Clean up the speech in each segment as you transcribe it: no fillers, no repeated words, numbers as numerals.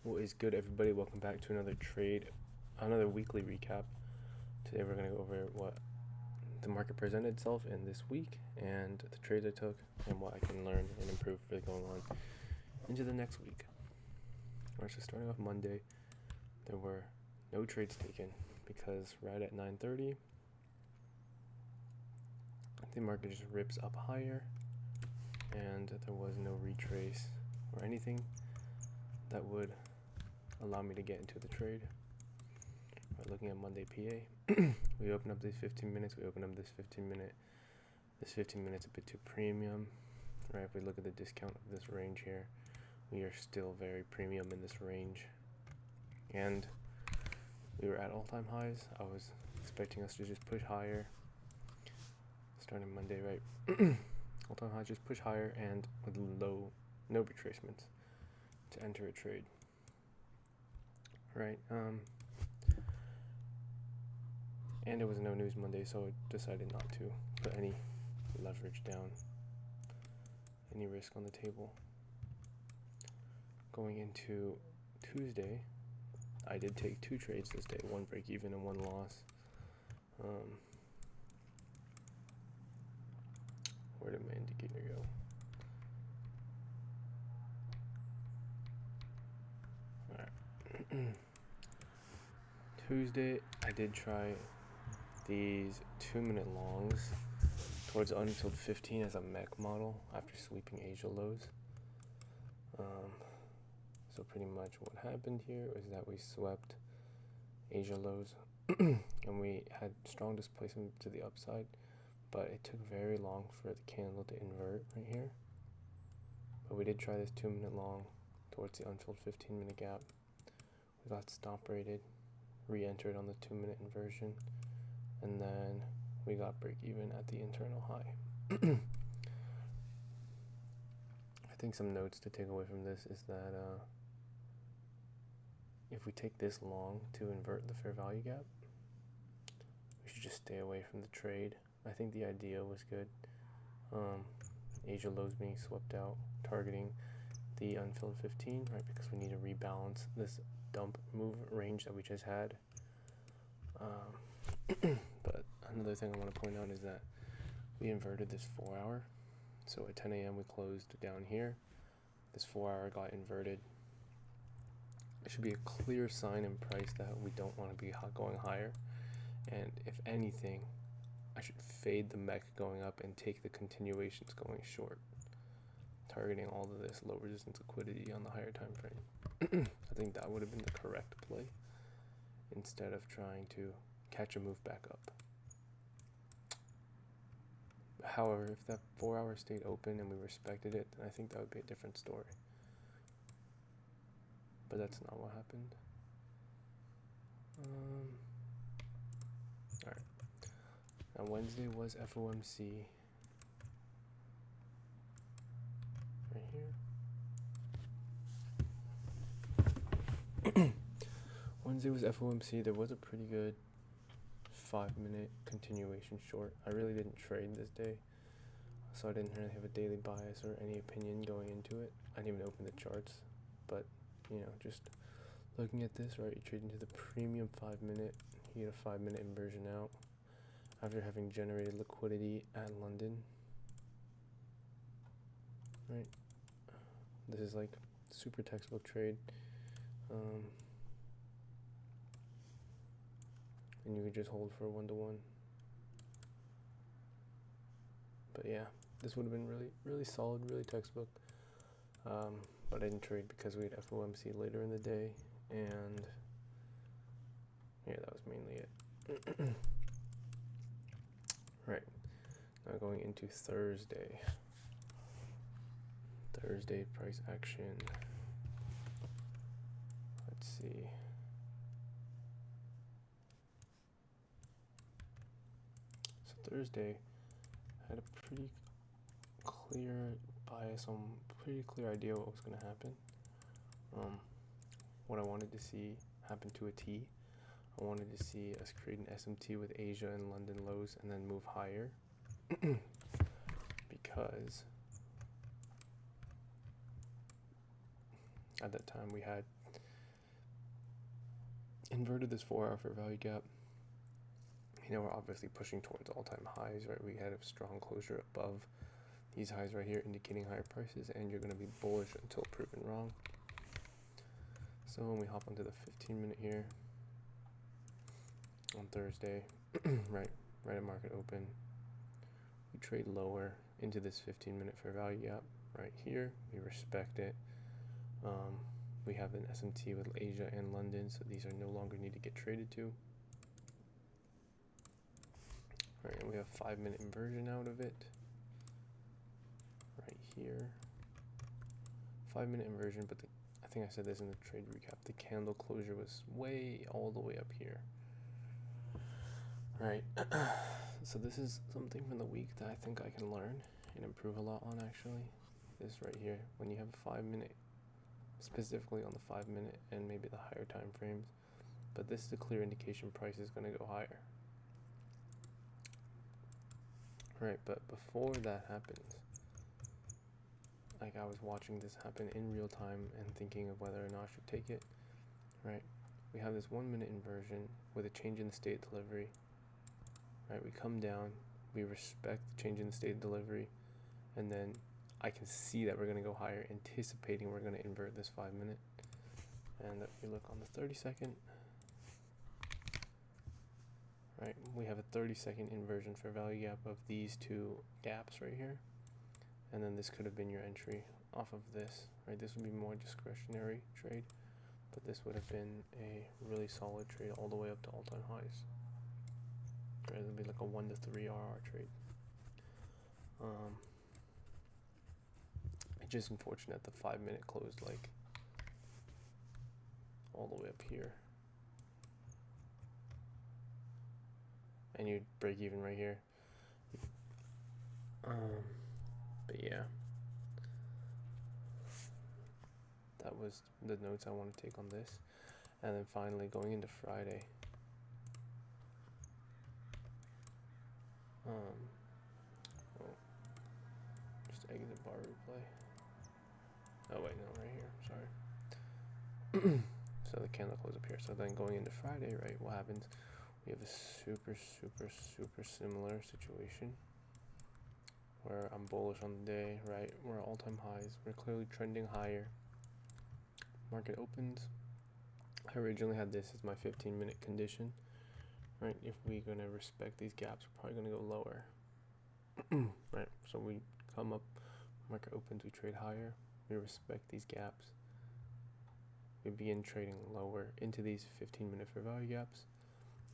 What is good, everybody? Welcome back to another weekly recap. Today we're going to go over what the market presented itself in this week and the trades I took and what I can learn and improve for going on into the next week. Alright, so starting off Monday, there were no trades taken because right at 9:30, the market just rips up higher and there was no retrace or anything that would allow me to get into the trade. Right, looking at Monday PA, we open up these 15 minutes. We open up this 15 minute. This 15 minutes a bit too premium. Right, if we look at the discount of this range here, we are still very premium in this range. And we were at all-time highs. I was expecting us to just push higher. Starting Monday, right? All-time highs, just push higher and with no retracements to enter a trade. Right, and it was no news Monday, so I decided not to put any leverage down, any risk on the table. Going into Tuesday, I did take two trades this day, one break even and one loss. Where did my indicator go? Alright. Tuesday, I did try these 2-minute longs towards unfilled 15 as a mech model after sweeping Asia lows. So pretty much what happened here is that we swept Asia lows and we had strong displacement to the upside, but it took very long for the candle to invert right here. But we did try this 2-minute long towards the unfilled 15-minute gap. We got stop rated, re-entered on the 2-minute inversion, and then we got break even at the internal high. I think some notes to take away from this is that if we take this long to invert the fair value gap, we should just stay away from the trade. I think the idea was good. Asia lows being swept out, targeting the unfilled 15, right? Because we need to rebalance this dump move range that we just had. But another thing I want to point out is that we inverted this 4-hour. So at 10 a.m. we closed down here. This 4-hour got inverted. It should be a clear sign in price that we don't want to be going higher. And if anything, I should fade the mech going up and take the continuations going short, targeting all of this low resistance liquidity on the higher time frame. I think that would have been the correct play instead of trying to catch a move back up. However, if that 4-hour stayed open and we respected it, then I think that would be a different story. But that's not what happened. Alright. Now Wednesday was FOMC. Right here. Wednesday was FOMC. There was a pretty good 5-minute continuation short. I really didn't trade this day, so I didn't really have a daily bias or any opinion going into it. I didn't even open the charts, but just looking at this, right, you trade into the premium 5-minute, you get a 5-minute inversion out after having generated liquidity at London, right? This is like super textbook trade. And you could just hold for 1-to-1. But yeah, this would have been really, really solid, really textbook. But I didn't trade because we had FOMC later in the day, and yeah, that was mainly it. Right, now going into Thursday. Thursday price action. Let's see. So Thursday had a pretty clear bias on, pretty clear idea what was going to happen. What I wanted to see happen to a T. I wanted to see us create an SMT with Asia and London lows and then move higher. Because at that time we had inverted this 4-hour fair value gap. You know, we're obviously pushing towards all-time highs, right? We had a strong closure above these highs right here, indicating higher prices, and you're going to be bullish until proven wrong. So when we hop onto the 15-minute here on Thursday, right at market open, we trade lower into this 15-minute fair value gap right here. We respect it. We have an SMT with Asia and London, so these are no longer need to get traded to. All right, and we have 5-minute inversion out of it right here. 5-minute inversion, but I think I said this in the trade recap. The candle closure was way all the way up here. Right. So this is something from the week that I think I can learn and improve a lot on, actually. This right here, when you have a 5-minute, specifically on the 5-minute and maybe the higher time frames, but this is a clear indication price is going to go higher. Right, but before that happens, like I was watching this happen in real time and thinking of whether or not I should take it, right? We have this 1-minute inversion with a change in the state delivery, right? We come down, we respect the change in the state delivery, and then I can see that we're going to go higher, anticipating we're going to invert this 5-minute. And if we look on the 30-second, right, we have a 30-second inversion fair value gap of these two gaps right here. And then this could have been your entry off of this, right? This would be more discretionary trade, but this would have been a really solid trade all the way up to all-time highs. Right, it would be like a 1 to 3 RR trade. It's just unfortunate the 5-minute closed like all the way up here, and you'd break even right here. But yeah, that was the notes I want to take on this. And then finally going into Friday, just exit bar replay. Oh wait, no, right here, sorry. So the candle closed up here. So then going into Friday, right, what happens? We have a super similar situation where I'm bullish on the day, right? We're at all-time highs. We're clearly trending higher. Market opens. I originally had this as my 15-minute condition, right? If we're going to respect these gaps, we're probably going to go lower, right? So we come up, market opens, we trade higher. We respect these gaps. We begin trading lower into these 15-minute fair value gaps.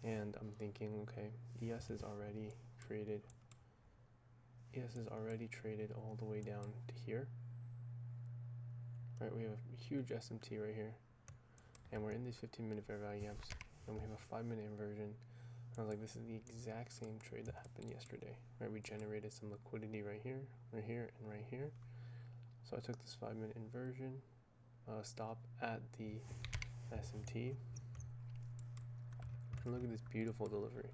And I'm thinking, okay, ES is already traded all the way down to here. Right, we have a huge SMT right here. And we're in these 15-minute fair value gaps. And we have a 5-minute inversion. And I was like, this is the exact same trade that happened yesterday. Right, we generated some liquidity right here, and right here. So I took this 5-minute inversion, stop at the SMT. And look at this beautiful delivery.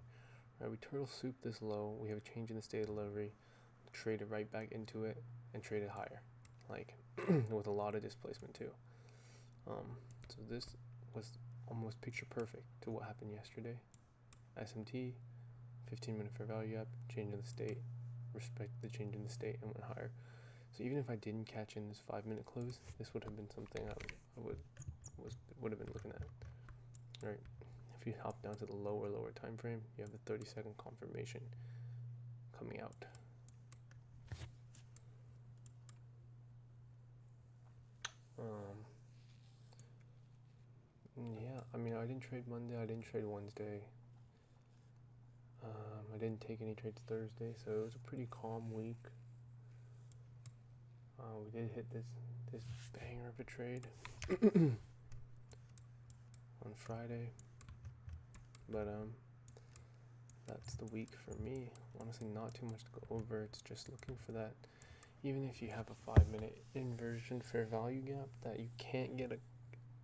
Right, we turtle soup this low. We have a change in the state of delivery. Traded right back into it and traded higher, like with a lot of displacement too. So this was almost picture perfect to what happened yesterday. SMT, 15-minute fair value gap, change in the state, respect the change in the state, and went higher. So even if I didn't catch in this 5-minute close, this would have been something I would have been looking at. Right. If you hop down to the lower time frame, you have the 30-second confirmation coming out. Yeah, I mean, I didn't trade Monday, I didn't trade Wednesday. I didn't take any trades Thursday, so it was a pretty calm week. We did hit this banger of a trade on Friday, but that's the week for me. Honestly, not too much to go over. It's just looking for that. Even if you have a 5-minute inversion fair value gap that you can't get an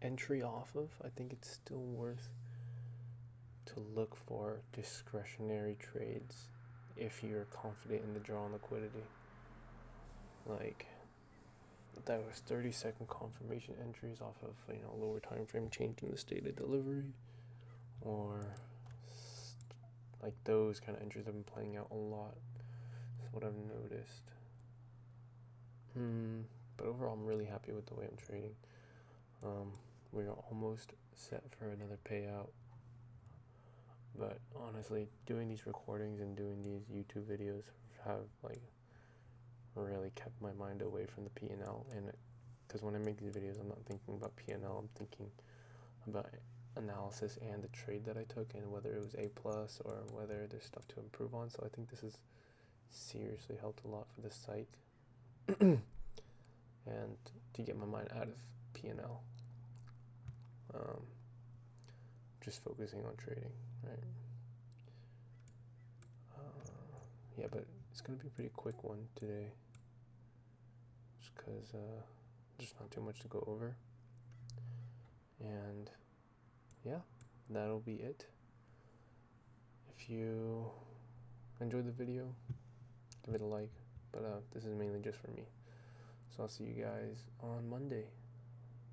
entry off of, I think it's still worth to look for discretionary trades if you're confident in the draw on liquidity. Like, that was 30-second confirmation entries off of lower time frame change in the state of delivery. or like those kind of entries have been playing out a lot. That's what I've noticed. But overall, I'm really happy with the way I'm trading. We're almost set for another payout. But honestly, doing these recordings and doing these YouTube videos have like really kept my mind away from the P&L. And because when I make these videos, I'm not thinking about P&L. I'm thinking about analysis and the trade that I took, and whether it was A plus or whether there's stuff to improve on. So I think this has seriously helped a lot for this site and to get my mind out of P&L, just focusing on trading, right? Yeah, but it's gonna be a pretty quick one today, just because there's not too much to go over. And yeah, that'll be it. If you enjoyed the video, give it a like, but this is mainly just for me. So I'll see you guys on Monday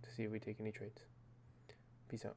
to see if we take any trades. Peace out.